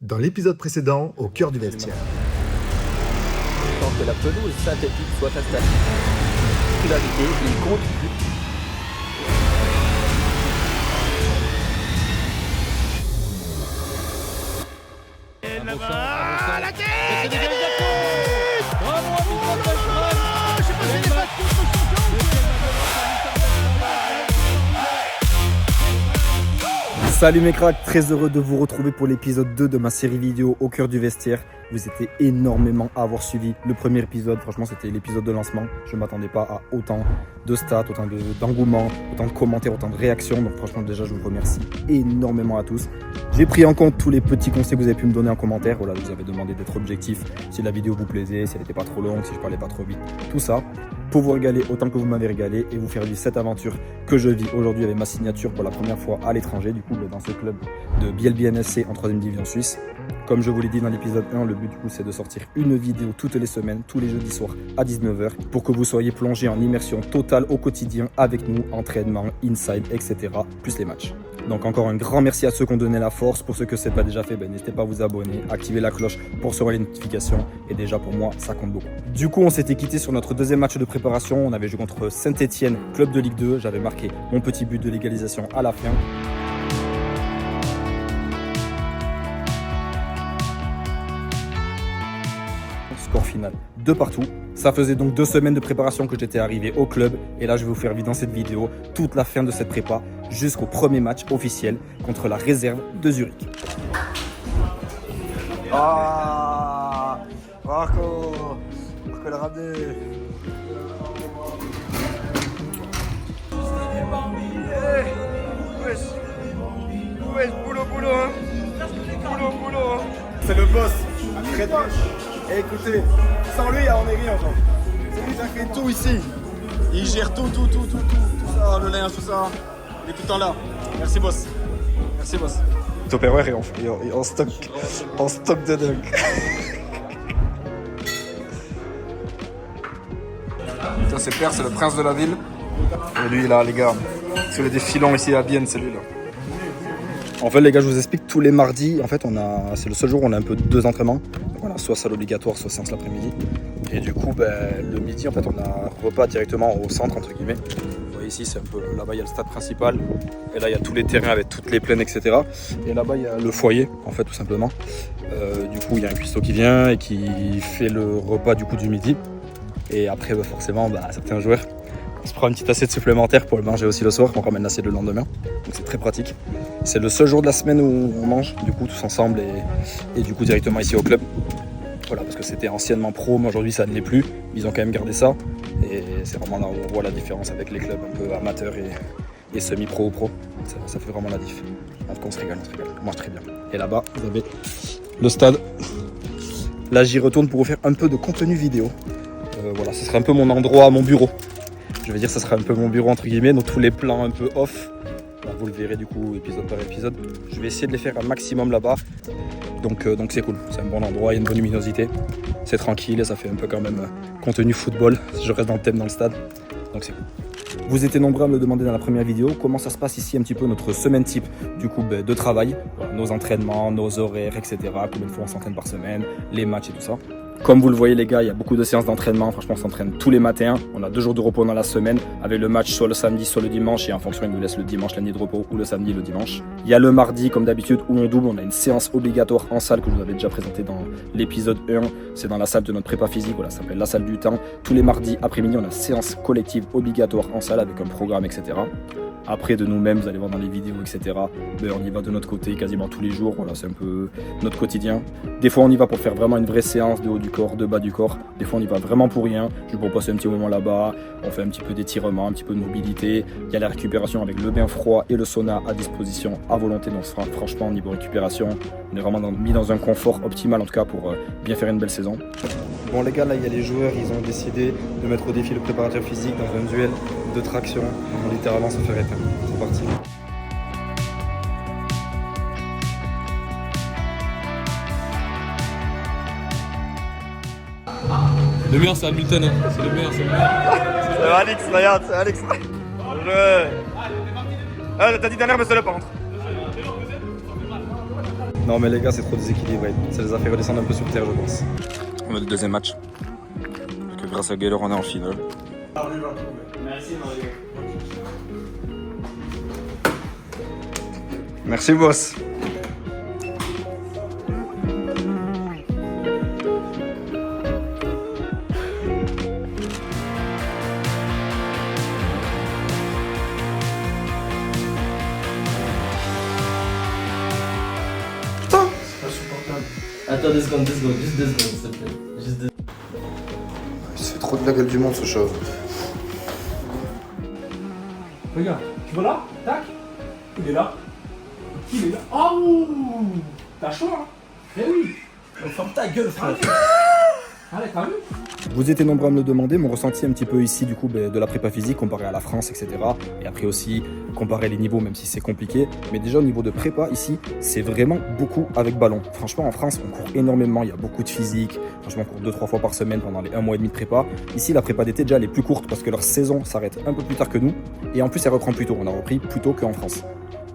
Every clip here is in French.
Dans l'épisode précédent, au cœur du vestiaire. Tant que la pelouse synthétique soit installée. Particularité, il contribue. Là-bas, la tête, bravo à vous, je sais pas si les matchs contre Salut mes cracks, très heureux de vous retrouver pour l'épisode 2 de ma série vidéo au cœur du vestiaire. Vous étiez énormément à avoir suivi le premier épisode, franchement c'était l'épisode de lancement. Je ne m'attendais pas à autant de stats, autant d'engouement, autant de commentaires, autant de réactions. Donc franchement déjà je vous remercie énormément à tous. J'ai pris en compte tous les petits conseils que vous avez pu me donner en commentaire. Voilà, je vous avais demandé d'être objectif, si la vidéo vous plaisait, si elle n'était pas trop longue, si je parlais pas trop vite, tout ça. Pour vous régaler autant que vous m'avez régalé et vous faire vivre cette aventure que je vis aujourd'hui avec ma signature pour la première fois à l'étranger, du coup dans ce club de BLBNSC en 3e division suisse. Comme je vous l'ai dit dans l'épisode 1, le but du coup c'est de sortir une vidéo toutes les semaines, tous les jeudis soirs à 19h pour que vous soyez plongé en immersion totale au quotidien avec nous, entraînement, inside, etc. plus les matchs. Donc encore un grand merci à ceux qui ont donné la force. Pour ceux que ce n'est pas déjà fait, n'hésitez pas à vous abonner, activer la cloche pour recevoir les notifications. Et déjà pour moi, ça compte beaucoup. Du coup, on s'était quitté sur notre deuxième match de préparation. On avait joué contre Saint-Etienne, club de Ligue 2. J'avais marqué mon petit but de l'égalisation à la fin. Score final 2 partout. Ça faisait donc 2 semaines de préparation que j'étais arrivé au club. Et là, je vais vous faire vivre dans cette vidéo toute la fin de cette prépa jusqu'au premier match officiel contre la réserve de Zurich. Ah, Marco l'a ramené. Ouais, boulot, hein. Boulot. C'est le boss. Très proche. Et écoutez, sans lui, on est rien, genre. C'est lui qui a fait tout ici. Il gère tout ça, le linge, tout ça. Il est tout le temps là. Merci, boss. Tupperware est en stock de dingue. Ça, c'est Père, c'est le prince de la ville. Et lui, là, les gars, sur les défilants ici à Bienne, c'est lui, là. En fait les gars, je vous explique, tous les mardis, en fait c'est le seul jour où on a un peu 2 entraînements. Donc, on a soit salle obligatoire, soit séance l'après-midi. Et du coup, le midi, en fait, on a un repas directement au centre, entre guillemets. Vous voyez ici, c'est un peu, là-bas, il y a le stade principal. Et là, il y a tous les terrains avec toutes les plaines, etc. Et là-bas, il y a le foyer, en fait, tout simplement. Du coup, il y a un cuistot qui vient et qui fait le repas du coup du midi. Et après, forcément, certains joueurs, on se prend une petite assiette supplémentaire pour le manger aussi le soir. On ramène l'assiette le lendemain. Donc c'est très pratique. C'est le seul jour de la semaine où on mange, du coup, tous ensemble et du coup, directement ici au club. Voilà, parce que c'était anciennement pro, mais aujourd'hui, ça ne l'est plus. Ils ont quand même gardé ça. Et c'est vraiment là où on voit la différence avec les clubs un peu amateurs et semi-pro ou pro. Ça fait vraiment la diff. En tout cas, on se régale. On mange très bien. Et là-bas, vous avez le stade. Là, j'y retourne pour vous faire un peu de contenu vidéo. Voilà, ce sera un peu mon endroit, mon bureau. Je vais dire, ça sera un peu mon bureau entre guillemets, donc tous les plans un peu off. Là, vous le verrez du coup épisode par épisode. Je vais essayer de les faire un maximum là-bas. Donc c'est cool, c'est un bon endroit, il y a une bonne luminosité. C'est tranquille et ça fait un peu quand même contenu football. Je reste dans le thème dans le stade, donc c'est cool. Vous étiez nombreux à me le demander dans la première vidéo, comment ça se passe ici un petit peu notre semaine type du coup de travail, voilà, nos entraînements, nos horaires, etc. Combien de fois on s'entraîne par semaine, les matchs et tout ça. Comme vous le voyez les gars, il y a beaucoup de séances d'entraînement, franchement on s'entraîne tous les matins, on a 2 jours de repos dans la semaine, avec le match soit le samedi, soit le dimanche, et en fonction il nous laisse le dimanche la nuit de repos ou le samedi le dimanche. Il y a le mardi comme d'habitude où on double, on a une séance obligatoire en salle que je vous avais déjà présentée dans l'épisode 1, c'est dans la salle de notre prépa physique, voilà, ça s'appelle la salle du temps. Tous les mardis après-midi on a séance collective obligatoire en salle avec un programme, etc. Après de nous-mêmes, vous allez voir dans les vidéos, etc. On y va de notre côté quasiment tous les jours, voilà, c'est un peu notre quotidien. Des fois on y va pour faire vraiment une vraie séance de haut du corps, de bas du corps. Des fois on y va vraiment pour rien, je vous propose un petit moment là-bas, on fait un petit peu d'étirement, un petit peu de mobilité. Il y a la récupération avec le bain froid et le sauna à disposition à volonté. Donc franchement au niveau récupération, on est vraiment mis dans un confort optimal en tout cas pour bien faire une belle saison. Bon les gars, là il y a les joueurs, ils ont décidé de mettre au défi le préparateur physique dans un duel de traction. Ils vont littéralement se faire éteindre. C'est parti. Le meilleur c'est Hamilton, hein. C'est le meilleur. C'est Alex, regarde, c'est Alex. T'as dit dernière mais c'est le peintre. Non mais les gars, c'est trop déséquilibré. Ça les a fait redescendre un peu sur terre, je pense. On a le deuxième match. Parce que grâce à Gaylor, on est en finale. Merci Mario. Merci boss. Attends 2 secondes, juste 2 secondes, s'il te plaît. Juste 2. Il se fait trop de la gueule du monde ce chauve. Regarde, tu vois là? Tac. Il est là. Il est là. Oh! T'as chaud, hein? Eh oui! Ferme ta gueule, frère. Allez, t'as vu? Vous étiez nombreux à me le demander, mon ressenti un petit peu ici du coup de la prépa physique comparé à la France, etc. Et après aussi comparer les niveaux, même si c'est compliqué. Mais déjà au niveau de prépa ici, c'est vraiment beaucoup avec ballon. Franchement en France, on court énormément, il y a beaucoup de physique. Franchement on court 2-3 fois par semaine pendant les 1 mois et demi de prépa. Ici la prépa d'été déjà elle est plus courte parce que leur saison s'arrête un peu plus tard que nous. Et en plus elle reprend plus tôt, on a repris plus tôt qu'en France.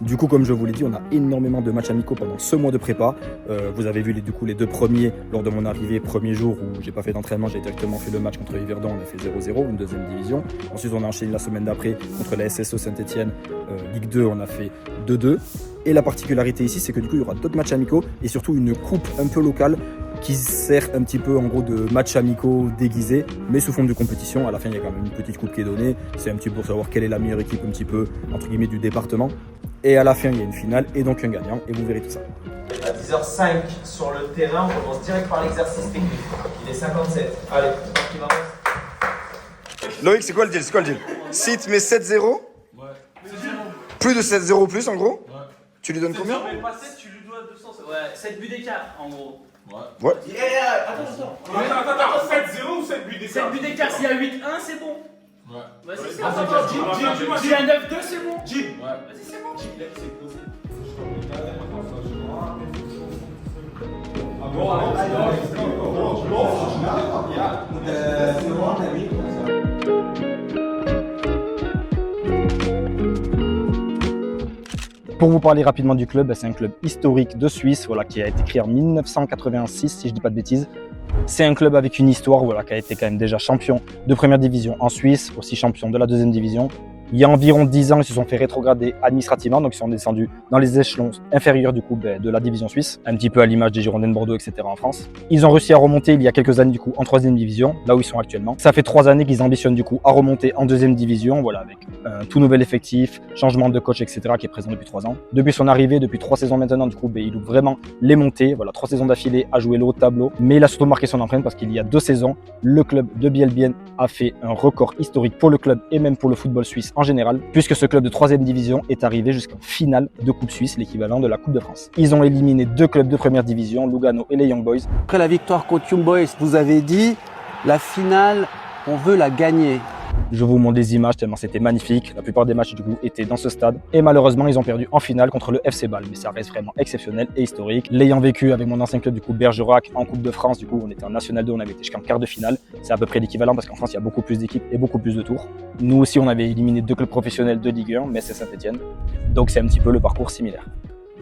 Du coup, comme je vous l'ai dit, on a énormément de matchs amicaux pendant ce mois de prépa. Vous avez vu les deux premiers lors de mon arrivée, premier jour où j'ai pas fait d'entraînement, j'ai directement fait le match contre Yverdon, on a fait 0-0, une deuxième division. Ensuite, on a enchaîné la semaine d'après contre la SSO Saint-Etienne, Ligue 2, on a fait 2-2. Et la particularité ici, c'est que du coup, il y aura d'autres matchs amicaux et surtout une coupe un peu locale qui sert un petit peu en gros de matchs amicaux déguisés, mais sous forme de compétition. À la fin, il y a quand même une petite coupe qui est donnée. C'est un petit peu pour savoir quelle est la meilleure équipe un petit peu, entre guillemets, du département. Et à la fin, il y a une finale et donc un gagnant et vous verrez tout ça. À 10h05 sur le terrain, on commence direct par l'exercice technique. Il est 57. Allez, c'est parti, Marcos. Loïc, c'est quoi le deal? Si il te met 7-0, plus de 7-0 plus en gros, tu lui donnes combien? Pas 7, tu lui dois 200. Ouais, 7 buts d'écart en gros. Ouais. Attends. 7-0 ou 7 buts d'écart? 7 buts d'écart, s'il y a 8-1, c'est bon. Ouais. Vas-y, c'est bon. S'il y a 9-2, c'est bon. Jim. Vas-y, c'est bon. Pour vous parler rapidement du club, c'est un club historique de Suisse voilà, qui a été créé en 1986, si je ne dis pas de bêtises. C'est un club avec une histoire voilà, qui a été quand même déjà champion de première division en Suisse, aussi champion de la deuxième division. Il y a environ 10 ans, ils se sont fait rétrograder administrativement, donc ils sont descendus dans les échelons inférieurs du coup de la division suisse, un petit peu à l'image des Girondins de Bordeaux, etc. en France. Ils ont réussi à remonter il y a quelques années du coup en troisième division, là où ils sont actuellement. Ça fait 3 années qu'ils ambitionnent du coup à remonter en deuxième division, voilà, avec un tout nouvel effectif, changement de coach, etc. qui est présent depuis 3 ans. Depuis son arrivée, depuis 3 saisons maintenant, du coup, il ouvre vraiment les montées, voilà, 3 saisons d'affilée à jouer le haut de tableau, mais il a surtout marqué son empreinte parce qu'il y a 2 saisons, le club de Bielbienne a fait un record historique pour le club et même pour le football suisse en général, puisque ce club de 3e division est arrivé jusqu'en finale de Coupe Suisse, l'équivalent de la Coupe de France. Ils ont éliminé 2 clubs de première division, Lugano et les Young Boys. Après la victoire contre Young Boys, vous avez dit la finale, on veut la gagner. Je vous montre des images tellement c'était magnifique. La plupart des matchs du coup étaient dans ce stade. Et malheureusement, ils ont perdu en finale contre le FC Bâle. Mais ça reste vraiment exceptionnel et historique. L'ayant vécu avec mon ancien club du coup Bergerac en Coupe de France, du coup on était en National 2, on avait été jusqu'en quart de finale. C'est à peu près l'équivalent parce qu'en France il y a beaucoup plus d'équipes et beaucoup plus de tours. Nous aussi on avait éliminé 2 clubs professionnels de Ligue 1, Metz et Saint-Etienne. Donc c'est un petit peu le parcours similaire.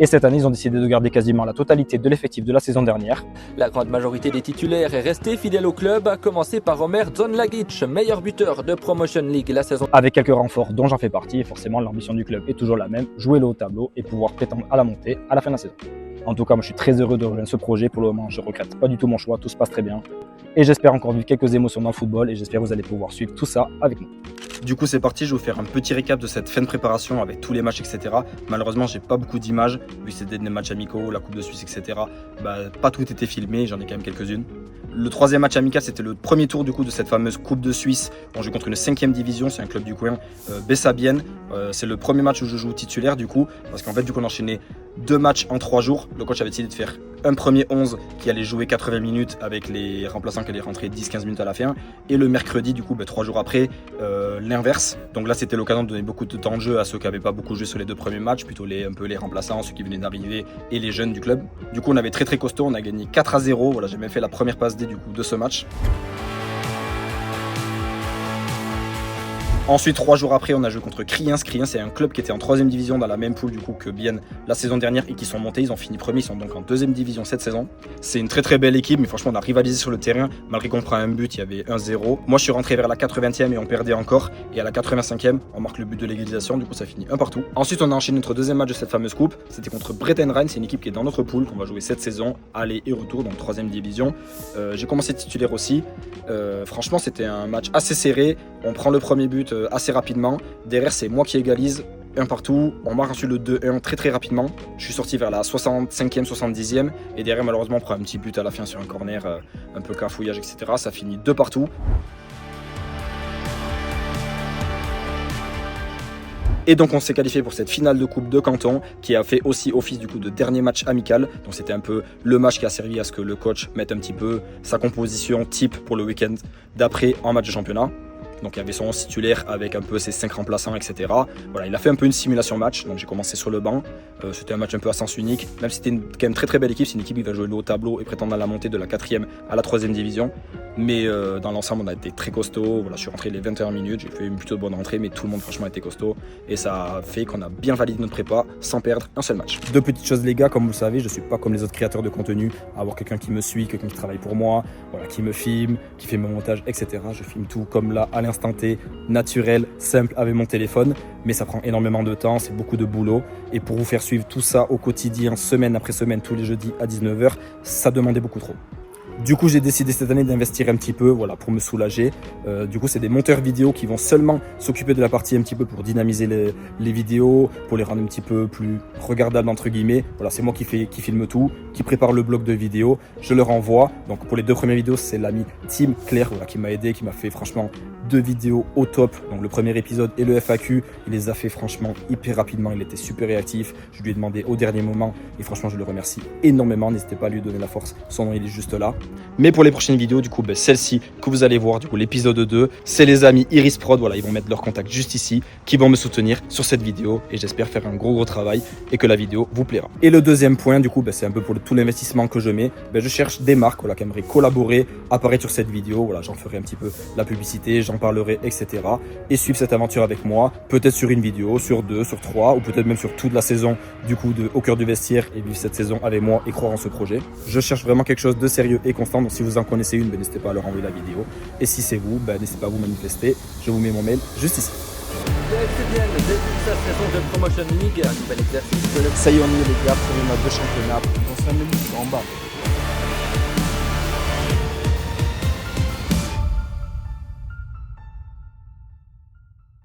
Et cette année, ils ont décidé de garder quasiment la totalité de l'effectif de la saison dernière. La grande majorité des titulaires est restée fidèle au club, à commencer par Omer Zonlagic, meilleur buteur de Promotion League la saison. Avec quelques renforts dont j'en fais partie, et forcément l'ambition du club est toujours la même, jouer le haut tableau et pouvoir prétendre à la montée à la fin de la saison. En tout cas, moi je suis très heureux de rejoindre ce projet. Pour le moment, je ne regrette pas du tout mon choix, tout se passe très bien. Et j'espère encore vivre quelques émotions dans le football et j'espère que vous allez pouvoir suivre tout ça avec nous. Du coup, c'est parti, je vais vous faire un petit récap de cette fin de préparation avec tous les matchs, etc. Malheureusement, j'ai pas beaucoup d'images, vu que c'était des matchs amicaux, la Coupe de Suisse, etc. Pas tout était filmé, j'en ai quand même quelques-unes. Le 3e match amical, c'était le premier tour du coup de cette fameuse Coupe de Suisse. On joue contre une 5e division, c'est un club du coin, Bessabienne. C'est le premier match où je joue titulaire du coup, parce qu'en fait, vu qu'on enchaînait 2 matchs en 3 jours, le coach avait décidé de faire un premier 11 qui allait jouer 80 minutes avec les remplaçants qui allaient rentrer 10-15 minutes à la fin. Et le mercredi, du coup, 3 jours après, l'inverse. Donc là, c'était l'occasion de donner beaucoup de temps de jeu à ceux qui n'avaient pas beaucoup joué sur les 2 premiers matchs, plutôt un peu les remplaçants, ceux qui venaient d'arriver et les jeunes du club. Du coup, on avait très costaud, on a gagné 4-0. Voilà, j'ai même fait la première passe D du coup de ce match. Ensuite, 3 jours après, on a joué contre Kriens. Kriens, c'est un club qui était en 3ème division dans la même poule du coup que Bienne la saison dernière et qui sont montés. Ils ont fini premier, ils sont donc en 2ème division cette saison. C'est une très très belle équipe, mais franchement, on a rivalisé sur le terrain. Malgré qu'on prend un but, il y avait 1-0. Moi, je suis rentré vers la 80e et on perdait encore. Et à la 85e, on marque le but de l'égalisation. Du coup, ça finit 1 partout. Ensuite, on a enchaîné notre 2e match de cette fameuse coupe. C'était contre Breitenrein. C'est une équipe qui est dans notre poule qu'on va jouer cette saison, aller et retour, donc 3ème division. J'ai commencé titulaire aussi. Franchement, c'était un match assez serré. On prend le premier but assez rapidement. Derrière, c'est moi qui égalise, 1 partout. On marque ensuite le 2-1 très très rapidement. Je suis sorti vers la 65e, 70e. Et derrière, malheureusement, on prend un petit but à la fin sur un corner, un peu cafouillage, etc. Ça finit 2 partout. Et donc on s'est qualifié pour cette finale de coupe de canton qui a fait aussi office du coup de dernier match amical. Donc c'était un peu le match qui a servi à ce que le coach mette un petit peu sa composition type pour le week-end d'après en match de championnat. Donc il y avait son 11 titulaire avec un peu ses 5 remplaçants, etc. Voilà, il a fait un peu une simulation match. Donc j'ai commencé sur le banc. C'était un match un peu à sens unique. Même si c'était quand même très très belle équipe. C'est une équipe qui va jouer le haut tableau et prétendre à la montée de la 4e à la 3e division. Mais dans l'ensemble, on a été très costaud. Voilà, je suis rentré les 21 minutes. J'ai fait une plutôt bonne rentrée, mais tout le monde franchement était costaud. Et ça a fait qu'on a bien validé notre prépa sans perdre un seul match. Deux petites choses les gars, comme vous le savez, je ne suis pas comme les autres créateurs de contenu, à avoir quelqu'un qui me suit, quelqu'un qui travaille pour moi, voilà, qui me filme, qui fait mon montage, etc. Je filme tout comme là, à l'instant T, naturel, simple avec mon téléphone, mais ça prend énormément de temps, c'est beaucoup de boulot. Et pour vous faire suivre tout ça au quotidien, semaine après semaine, tous les jeudis à 19h, ça demandait beaucoup trop. Du coup, j'ai décidé cette année d'investir un petit peu, voilà, pour me soulager. Du coup, c'est des monteurs vidéo qui vont seulement s'occuper de la partie un petit peu pour dynamiser les vidéos, pour les rendre un petit peu plus regardables entre guillemets. Voilà, c'est moi qui filme tout, qui prépare le bloc de vidéos. Je leur envoie. Donc pour les 2 premières vidéos, c'est l'ami Tim Claire, voilà, qui m'a aidé, qui m'a fait franchement 2 vidéos au top. Donc le premier épisode et le FAQ, il les a fait franchement hyper rapidement. Il était super réactif. Je lui ai demandé au dernier moment et franchement, je le remercie énormément. N'hésitez pas à lui donner la force. Son nom, il est juste là. Mais pour les prochaines vidéos, du coup, celle-ci que vous allez voir, du coup, l'épisode 2, c'est les amis Iris Prod. Voilà, ils vont mettre leur contact juste ici, qui vont me soutenir sur cette vidéo. Et j'espère faire un gros travail et que la vidéo vous plaira. Et le deuxième point, du coup, c'est un peu pour tout l'investissement que je mets. Je cherche des marques, voilà, qui aimeraient collaborer, apparaître sur cette vidéo. Voilà, j'en ferai un petit peu la publicité, j'en parlerai, etc. Et suivre cette aventure avec moi, peut-être sur une vidéo, sur 2, sur 3, ou peut-être même sur toute la saison, du coup, de Au cœur du vestiaire, et vivre cette saison avec moi et croire en ce projet. Je cherche vraiment quelque chose de sérieux et constant. Donc si vous en connaissez une, n'hésitez pas à leur envoyer la vidéo. Et si c'est vous, n'hésitez pas à vous manifester. Je vous mets mon mail juste ici. C'est bien, début de sa saison de Promotion League, un nouvel exercice. Ça y est, on y est les gars, premier match de championnat. On se fait en bas.